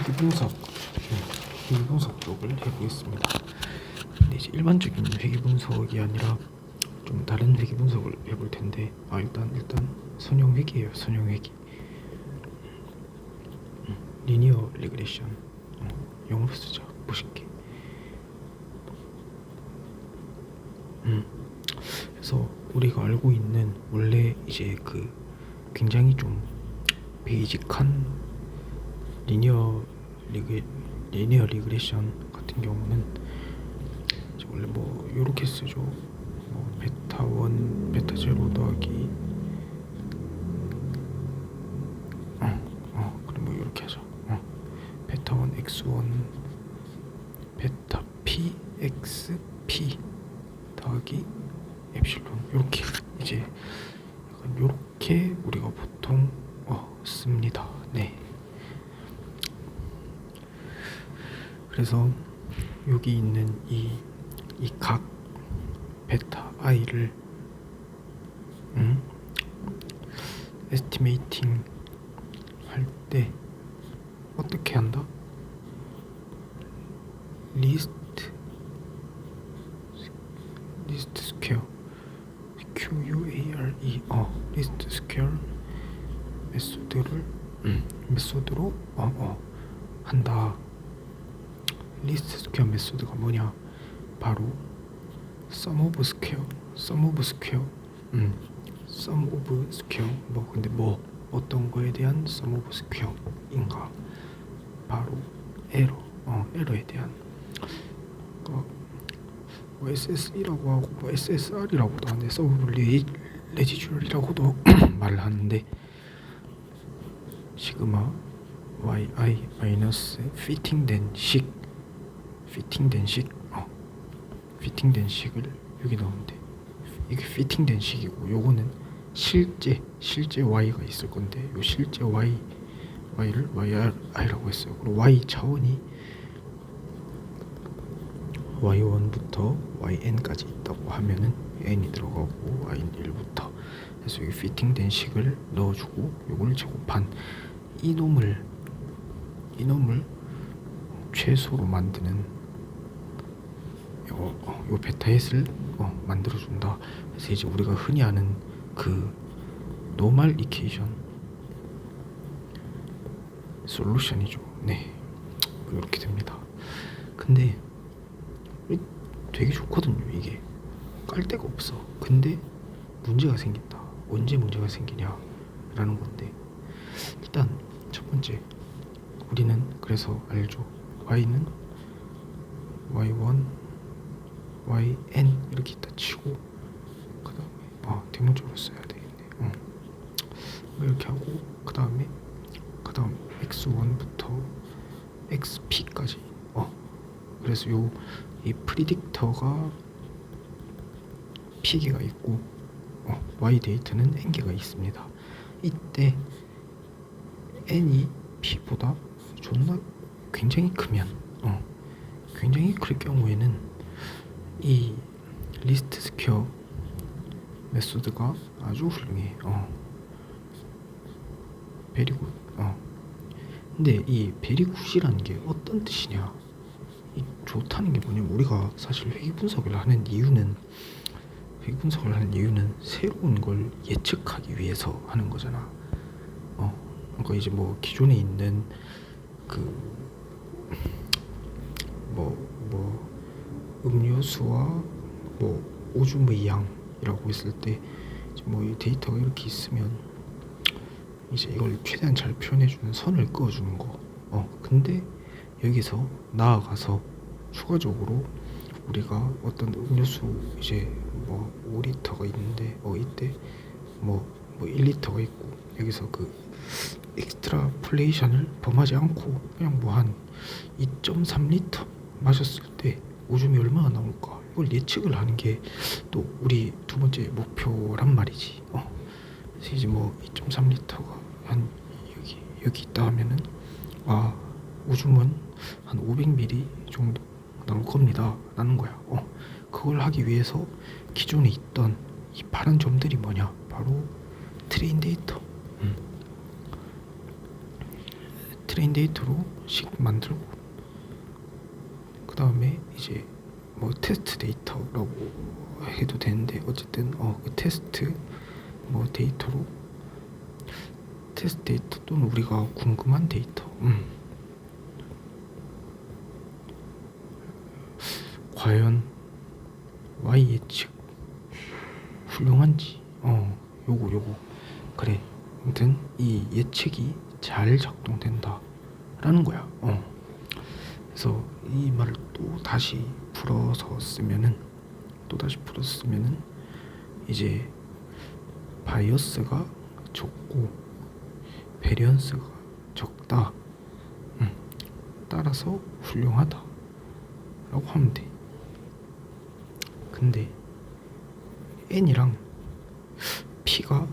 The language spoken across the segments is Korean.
회귀 분석 쪽을 해보겠습니다. 근데 이제 일반적인 회귀 분석이 아니라 좀 다른 회귀 분석을 해볼 텐데, 일단 선형 회귀예요. 선형 회귀. 리니어 리그레션. 영어로 쓰자. 멋있게. 그래서 우리가 알고 있는 원래 이제 그 굉장히 좀 베이직한 리니어 리그레션 같은 경우는 이제 원래 뭐 요렇게 쓰죠. 뭐 베타 1 베타 0 더하기 그럼 뭐 요렇게 하죠. 베타 1 x1 베타 p x p 더하기 엡실론. 요렇게 이제 약간 요렇게 우리가 보통 씁니다. 네. 그래서 여기 있는 이 각 베타 i를 에스티메이팅 할 때 어떻게 한다? 리스트 스퀘어 QUARE 리스트 스퀘어 메소드로 한다. 리스트 스퀘어 메소드가 뭐냐? 바로 sum of square 뭐 근데 뭐 어떤 거에 대한 sum of square인가? 바로 에러에 대한 뭐 SSE라고 하고 뭐 SSR이라고도 하는데 서브 레지듀얼이라고도 말을 하는데, 시그마 yi 마이너스 피팅된 식을 여기 넣으면 돼. 이게 피팅된 식이고, 요거는 실제 y가 있을 건데, 요 실제 y를 yi라고 했어요. 그리고 y 차원이 y1부터 yn까지 있다고 하면은 n이 들어가고 y는 1부터 해서 여기 피팅된 식을 넣어주고, 요걸 제곱한 이놈을 최소로 만드는 요 베타햇을 만들어준다. 그래서 이제 우리가 흔히 아는 그 노멀 이케이션 솔루션이죠. 네, 이렇게 됩니다. 근데 되게 좋거든요. 이게 깔 데가 없어. 근데 문제가 생긴다. 언제 문제가 생기냐 라는 건데, 일단 첫 번째, 우리는 그래서 알죠. y는 y1 yn 이렇게 있다 치고, 그 다음에 대문자로 써야 되겠네. 이렇게 하고, 그 다음 x1부터 xp까지. 그래서 이 프리딕터가 p개가 있고 y 데이터는 n개가 있습니다. 이때 n이 p보다 굉장히 크면 굉장히 클 경우에는 이 리스트 스퀘어 메소드가 아주 훌륭해. 베리굿. 근데 이 베리굿이라는 게 어떤 뜻이냐? 이 좋다는 게 뭐냐면, 우리가 사실 회귀 분석을 하는 이유는 새로운 걸 예측하기 위해서 하는 거잖아. 그러니까 이제 뭐 기존에 있는 음료수와 뭐 오줌의 양이라고 했을 때, 이제 뭐 이 데이터가 이렇게 있으면 이제 이걸 최대한 잘 표현해주는 선을 그어주는 거. 근데 여기서 나아가서 추가적으로 우리가 어떤 음료수 이제 뭐 5리터가 있는데 이때 뭐 1리터가 있고, 여기서 그 익스트라플레이션을 범하지 않고 그냥 뭐 한 2.3리터 마셨을 때 오줌이 얼마나 나올까, 이걸 예측을 하는 게 또 우리 두 번째 목표란 말이지. 그래서 이제 뭐 2.3리터가 한 여기 있다 하면은 오줌은 한 500ml 정도 나올 겁니다 라는 거야. 그걸 하기 위해서 기존에 있던 이 파란 점들이 뭐냐? 바로 트레인 데이터. 트레인 데이터로 식 만들고, 그 다음에 이제 뭐 테스트 데이터라고 해도 되는데, 어쨌든 그 테스트 뭐 데이터로, 테스트 데이터 또는 우리가 궁금한 데이터, 과연 Y 예측 훌륭한지, 요거 그래. 아무튼 이 예측이 잘 작동된다 라는 거야. 그래서 이 말을 또 다시 풀어서 쓰면은, 이제 바이어스가 적고 베리언스가 적다, 따라서 훌륭하다 라고 하면 돼. 근데 n이랑 p가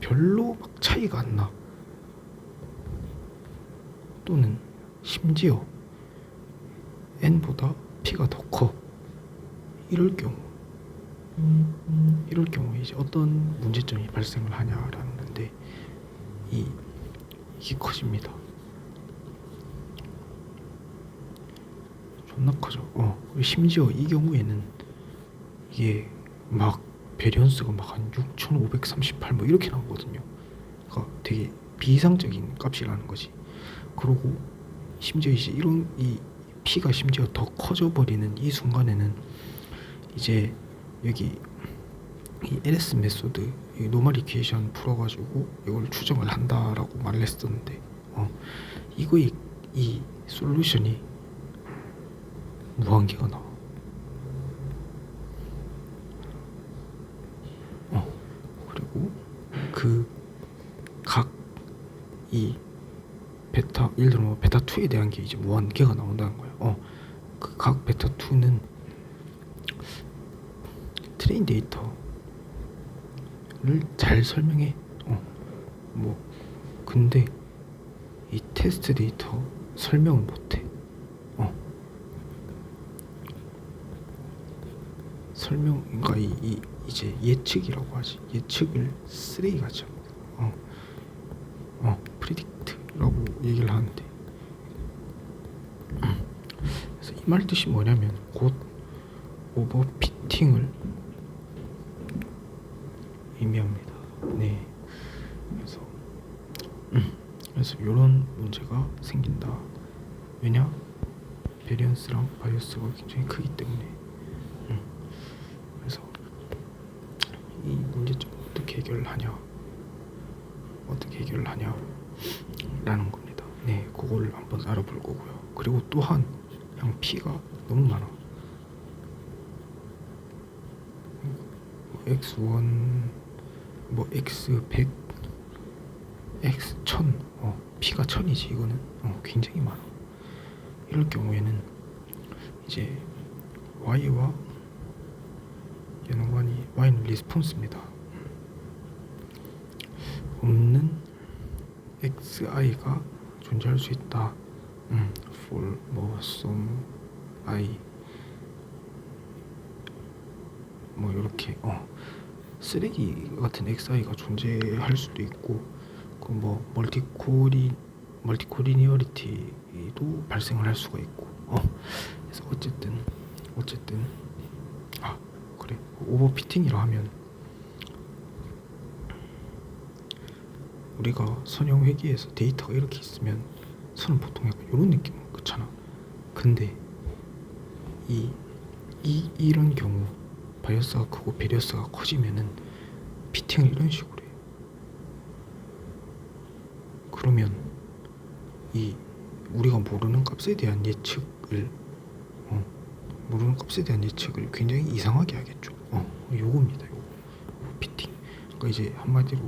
별로 막 차이가 안 나, 또는 심지어 n보다 p가 더 커, 이럴 경우에 이제 어떤 문제점이 발생을 하냐라는 건데, 이게 커집니다. 존나 커져. 심지어 이 경우에는 이게 막 베리언스가 막 한 6538 뭐 이렇게 나오거든요. 그러니까 되게 비이상적인 값이라는 거지. 그러고 심지어 이제 이런 이 P가 심지어 더 커져 버리는 이 순간에는 이제 여기 이 LS 메소드, 이 노멀 이퀘이션 풀어가지고 이걸 추정을 한다라고 말을 했었는데, 이거의 이 솔루션이 무한계가 나와. 그리고 그 각 이 베타, 예를 들어 뭐 베타 2에 대한 게 이제 무한계가 나온다는 거야. 그 각 베타 2는 트레인 데이터를 잘 설명해. 뭐 근데 이 테스트 데이터 설명을 못해. 그러니까 이제 예측이라고 하지. 예측을 쓰레기같이 합니다. 프리딕트라고 얘기를 하는데, 그래서 이 말 뜻이 뭐냐면 곧 오버피팅을 의미합니다. 네. 그래서 이런 문제가 생긴다. 왜냐? 베리언스랑 바이어스가 굉장히 크기 때문에. 그래서 이 문제점 어떻게 해결을 하냐 라는 겁니다. 네, 그거를 한번 알아볼 거고요. 그리고 또한 양 P가 너무 많아. X1 뭐 X100 X1000, P가 1000이지. 이거는 굉장히 많아. 이럴 경우에는 이제 Y와 연관이, Y는 리스폰스입니다. 없는 XI가 존재할 수 있다. for 뭐 some I 뭐 이렇게 쓰레기 같은 XI가 존재할 수도 있고, 그 뭐 멀티코리니어리티도 발생을 할 수가 있고. 그래서 어쨌든 그래, 오버피팅이라 하면 우리가 선형 회계에서 데이터가 이렇게 있으면 선은 보통 약간 이런 느낌 그렇잖아. 근데 이런 경우 바이어스가 크고 베리어스가 커지면은 피팅을 이런 식으로 해. 그러면 우리가 모르는 값에 대한 예측을 굉장히 이상하게 하겠죠. 요겁니다. 요거 피팅. 그러니까 이제 한마디로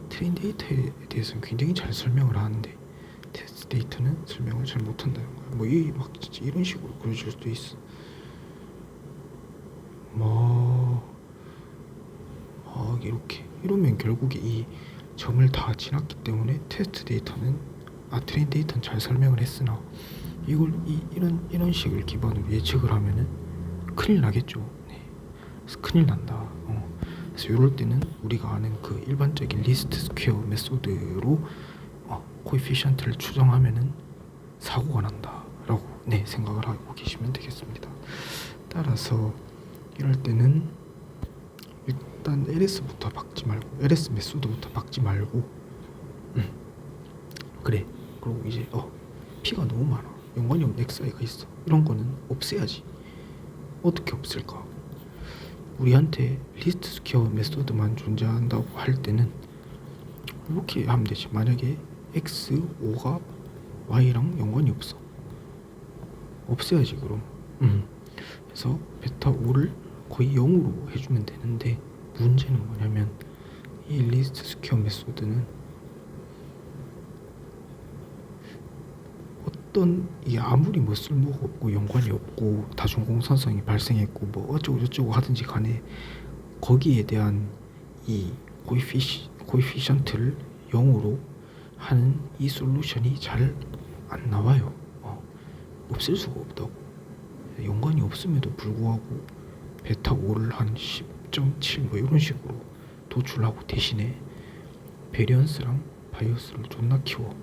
트레인 데이터에 대해서는 굉장히 잘 설명을 하는데 테스트 데이터는 설명을 잘 못한다는 거야. 뭐 막 진짜 이런 식으로 그려줄 수도 있어. 이러면 결국에 이 점을 다 지났기 때문에 트레인 데이터는 잘 설명을 했으나 이걸 이런 식을 기반으로 예측을 하면은 큰일 나겠죠. 네. 그래서 큰일 난다. 그래서 이럴 때는 우리가 아는 그 일반적인 리스트 스퀘어 메소드로 코에피션트를 추정하면은 사고가 난다라고 생각을 하고 계시면 되겠습니다. 따라서 이럴 때는 일단 LS부터 박지 말고 LS 메소드부터 박지 말고 그래. 그리고 이제 P가 너무 많아. 연관이 없는 XI가 있어. 이런 거는 없애야지. 어떻게 없앨까? 우리한테 리스트 스퀘어 메소드만 존재한다고 할 때는 이렇게 하면 되지. 만약에 X5가 Y랑 연관이 없어. 없애야지 그럼. 그래서 베타 5를 거의 0으로 해주면 되는데 문제는 뭐냐면 이 리스트 스퀘어 메소드는 이게 아무리 뭐 쓸모가 없고 연관이 없고 다중공산성이 발생했고 뭐 어쩌고 저쩌고 하든지 간에 거기에 대한 이 코에피션트를 0으로 하는 이 솔루션이 잘 안 나와요. 없앨 수가 없다고. 연관이 없음에도 불구하고 베타 5를 한 10.7 뭐 이런 식으로 도출하고 대신에 베리언스랑 바이어스를 존나 키워.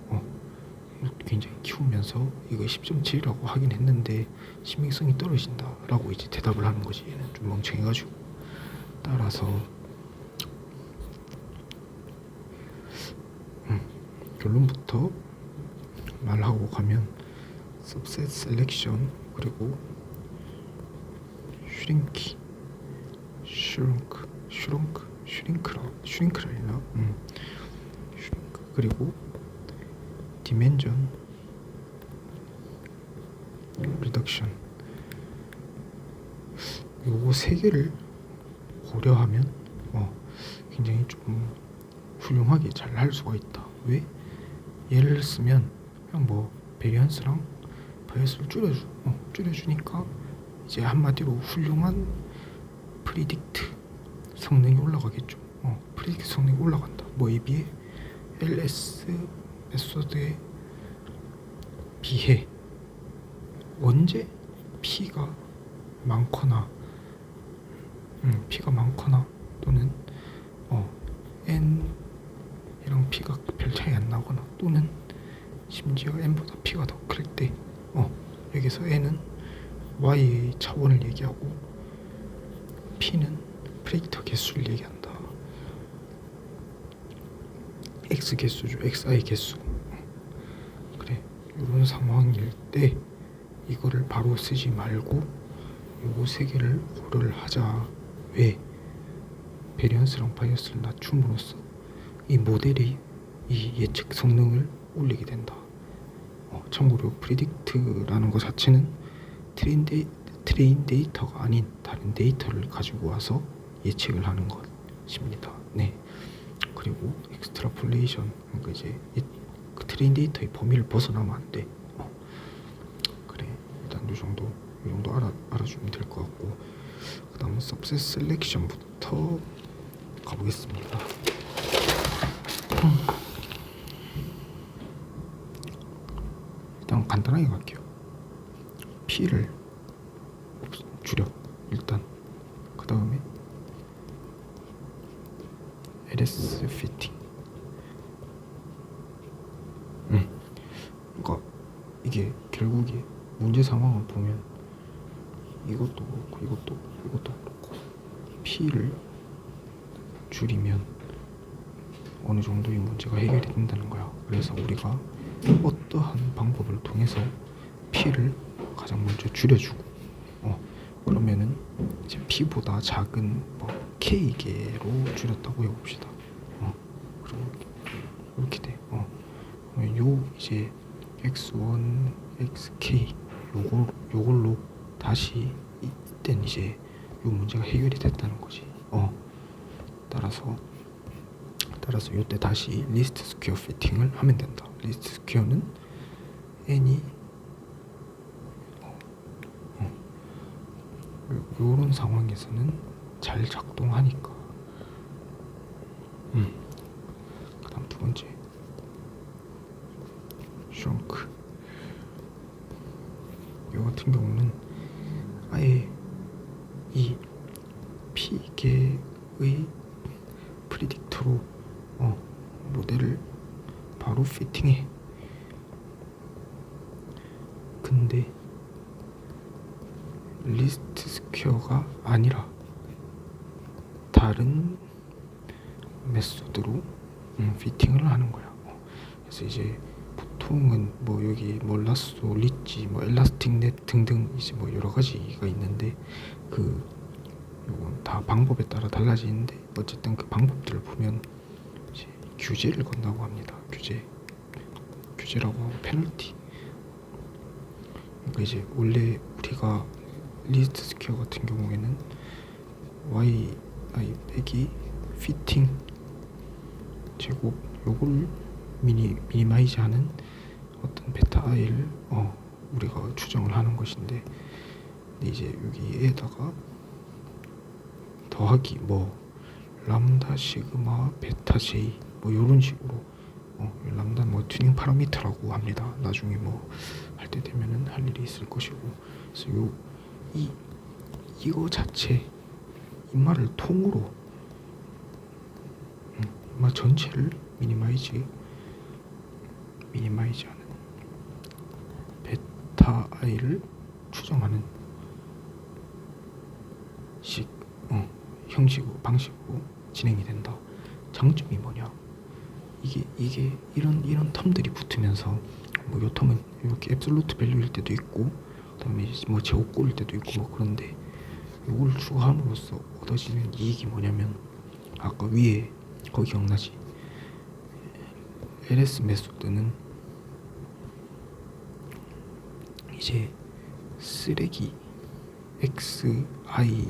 굉장히 키우면서 이거 10.7이라고 하긴 했는데 신빙성이 떨어진다 라고 이제 대답을 하는 거지. 얘는 좀 멍청해가지고. 따라서 결론부터 말하고 가면 subset selection 그리고 슈링크라 그리고 디멘전 리덕션 요거 세 개를 고려하면 굉장히 좀 훌륭하게 잘 할 수가 있다. 왜? 예를 쓰면 그냥 뭐 베리언스랑 바이어스를 줄여주니까 이제 한마디로 훌륭한 프리딕트 성능이 올라가겠죠. 프리딕트 성능이 올라간다. 뭐에 비해? LS 메소드에 비해 언제 P가 많거나 또는 N이랑 P가 별 차이 안 나거나 또는 심지어 N보다 P가 더 클 때 여기서 N은 Y의 차원을 얘기하고 P는 프레디터 개수를 얘기한다. X 개수죠. XI 개수. 그래. 이런 상황일 때 이거를 바로 쓰지 말고 요거 세 개를 고려를 하자. 왜? 베리언스랑 바이어스를 낮춤으로써 이 모델이 이 예측 성능을 올리게 된다. 참고로 프리딕트라는 것 자체는 트레인 데이터가 아닌 다른 데이터를 가지고 와서 예측을 하는 것입니다. 네. 그리고 엑스트라폴레이션, 그러니까 이제 그 트레인 데이터의 범위를 벗어나면 안 돼. 그래. 일단 이 정도 알아주면 될 것 같고, 그 다음은 subset selection부터 가보겠습니다. 일단 간단하게 갈게요. P를 줄여 일단. 그 다음에 LS 피팅. 그러니까 이게 결국에 문제 상황을 보면 이것도 그렇고 이것도 그렇고 P를 줄이면 어느 정도 이 문제가 해결이 된다는 거야. 그래서 우리가 어떠한 방법을 통해서 P를 가장 먼저 줄여주고 그러면은 이제 P보다 작은 뭐 K개로 줄였다고 해봅시다. 그리고 이렇게 돼. 요 이제 X1, XK 요걸로 다시 이땐 이제 요 문제가 해결이 됐다는 거지. 따라서 요때 다시 리스트 스퀘어 피팅을 하면 된다. 리스트 스퀘어는 n이 요런 상황에서는 잘 작동하니까. 그 다음 두 번째 shrunk. 요 같은 경우는 아예 이 P개의 프리딕터로 모델을 바로 피팅해. 근데 리스트 스퀘어가 아니라 다른 메소드로 피팅을 하는 거야. 그래서 이제 보통은 뭐 여기 뭐 라쏘, 리지, 뭐 엘라스틱 넷 등등 이제 뭐 여러 가지가 있는데 그 요건 다 방법에 따라 달라지는데 어쨌든 그 방법들을 보면 이제 규제를 건다고 합니다. 규제라고 하고 페널티. 그러니까 이제 원래 우리가 리스트 스퀘어 같은 경우에는 yi 빼기 피팅 제곱 요걸 미니마이즈하는 어떤 베타 i를 우리가 추정을 하는 것인데, 근데 이제 여기에다가 더하기 뭐 람다 시그마 베타 j 뭐 요런 식으로 람다 뭐 튜닝 파라미터라고 합니다. 나중에 뭐 할 때 되면은 할 일이 있을 것이고, 그래서 이거 자체 이 말을 통으로 말 전체를 미니마이즈하는 베타 i를 추정하는 형식으로 방식으로 진행이 된다. 장점이 뭐냐? 이게 이런 텀들이 붙으면서 뭐 요 텀은 이렇게 앱솔루트 밸류일 때도 있고, 그다음에 뭐 제곱꼴일 때도 있고 뭐 그런데 요걸 추가함으로써 얻어지는 이익이 뭐냐면, 아까 위에 거기 기억나지? LS 메소드는 이제 쓰레기 xi의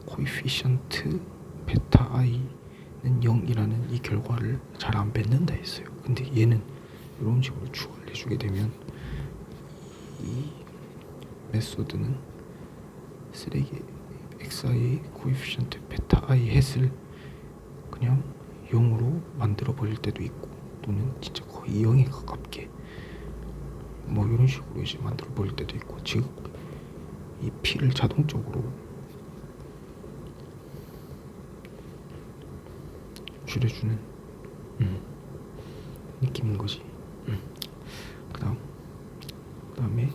코이피션트 베타 i는 0이라는 이 결과를 잘 안 뱉는다 했어요. 근데 얘는 이런 식으로 추가를 해주게 되면 이 메소드는 쓰레기 xi의 코이피션트 베타 i 햇을 그냥 0으로 만들어 버릴 때도 있고, 또는 진짜 거의 0에 가깝게 뭐 이런 식으로 이제 만들어 버릴 때도 있고, 즉 이 p를 자동적으로 줄여주는 느낌인 거지. 그다음에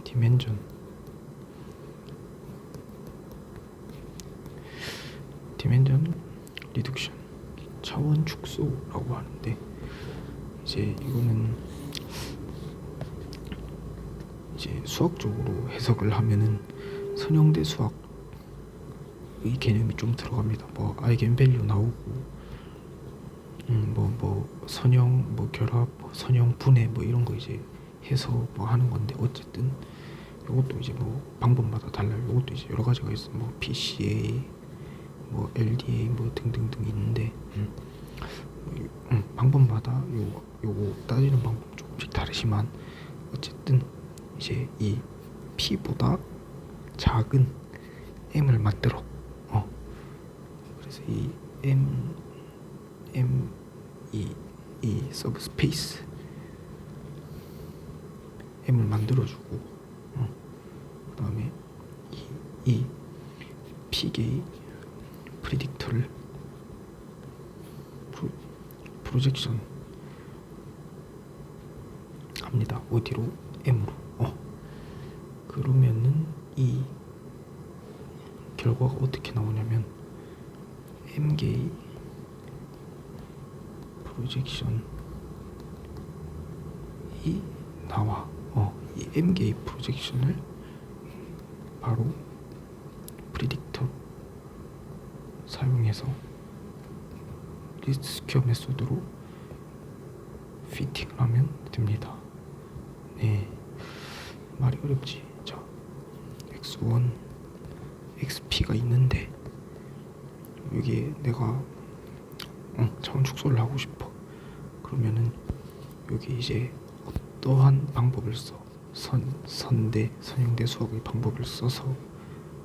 디멘전 리덕션 차원 축소라고 하는데, 이제 이거는 이제 수학적으로 해석을 하면은 선형대 수학의 개념이 좀 들어갑니다. 뭐 아이겐밸류 나오고 뭐 선형 뭐 결합 뭐 선형 분해 뭐 이런 거 이제 해서 뭐 하는 건데, 어쨌든 이것도 이제 뭐 방법마다 달라요. 이것도 이제 여러 가지가 있어. 뭐 PCA 뭐 LDA 뭐 등등등 있는데 방법마다 요거 따지는 방법 조금씩 다르지만, 어쨌든 이제 이 P보다 작은 M을 만들어. 그래서 이 이 서브스페이스 M을 만들어주고, 그 다음에 이 P계의 프리딕터를 프로젝션 합니다. 어디로? M으로. 그러면은 이 결과가 어떻게 나오냐면, M계의 프로젝션이 나와. 이 M계의 프로젝션을 바로 프리딕터 사용해서 리스트 스퀘어 메소드로 피팅을 하면 됩니다. 네, 말이 어렵지. 자, x1, xp가 있는데 여기에 내가 차원 축소를 하고 싶어. 그러면은 여기 이제 어떠한 방법을 써? 선형대 수학의 방법을 써서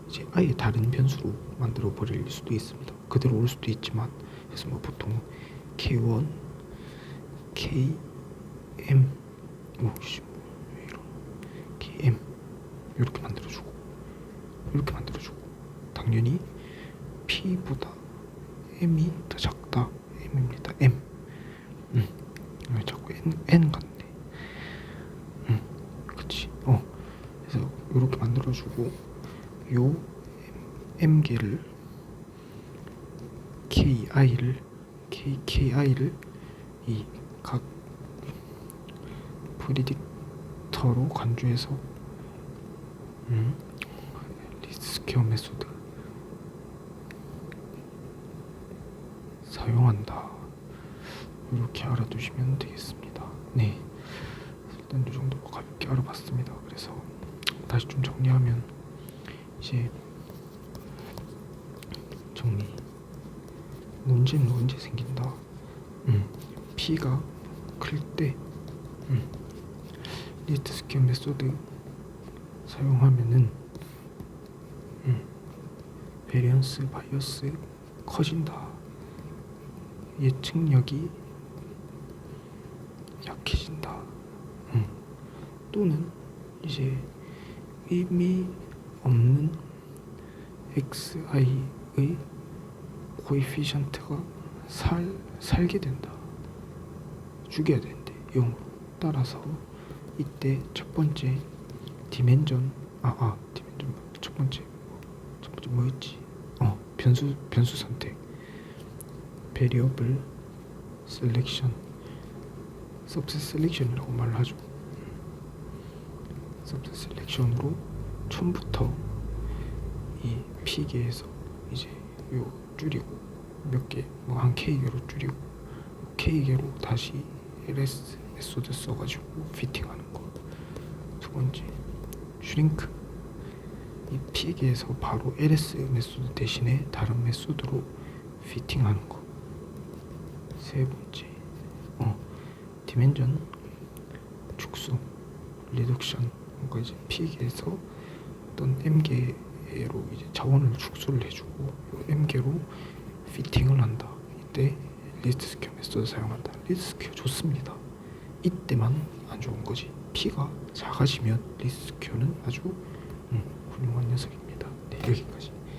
이제 아예 다른 변수로 만들어 버릴 수도 있습니다. 그대로 올 수도 있지만, 그래서 뭐 보통 K1, KM, KM 이렇게 만들어주고 당연히 P보다 M이 더 작다. M입니다. M. 왜 자꾸 N 같네. 만들어주고 요 M개를 KKI를 이 각 프리딕터로 간주해서 리스퀘어 메소드 사용한다. 이렇게 알아두시면 되겠습니다. 네, 일단 이 정도로 가볍게 알아봤습니다. 그래서 다시 좀 정리하면 이제 정리. 문제는 언제 생긴다? P가 클 때 리스트 스퀘어 메소드 사용하면은 베리언스 바이어스 커진다. 예측력이 약해진다. 또는 이제 의미 없는 XI의 코에피션트가 살게 된다. 죽여야 된대. 0으로. 따라서 이때 첫 번째 디멘전 디멘전 첫 번째 뭐였지? 변수 선택. 베리어블 셀렉션 서브셋 셀렉션이라고 말을 하죠. 서브셋 셀렉션으로 처음부터 이 P개에서 이제 요 줄이고 몇 개, 한 K개로 줄이고 K개로 다시 LS 메소드 써가지고 피팅하는 거. 두 번째 슈링크. 이 P개에서 바로 LS 메소드 대신에 다른 메소드로 피팅하는 거. 세 번째 디멘전 축소 리덕션. 그러니까 이제 P개에서 어떤 M개로 이제 자원을 축소를 해주고 M개로 피팅을 한다. 이때 리스트 스퀘어 메소드 사용한다. 리스트 스퀘어 좋습니다. 이때만 안 좋은 거지. P가 작아지면 리스트 스퀘어는 아주 훌륭한 녀석입니다. 네, 여기까지.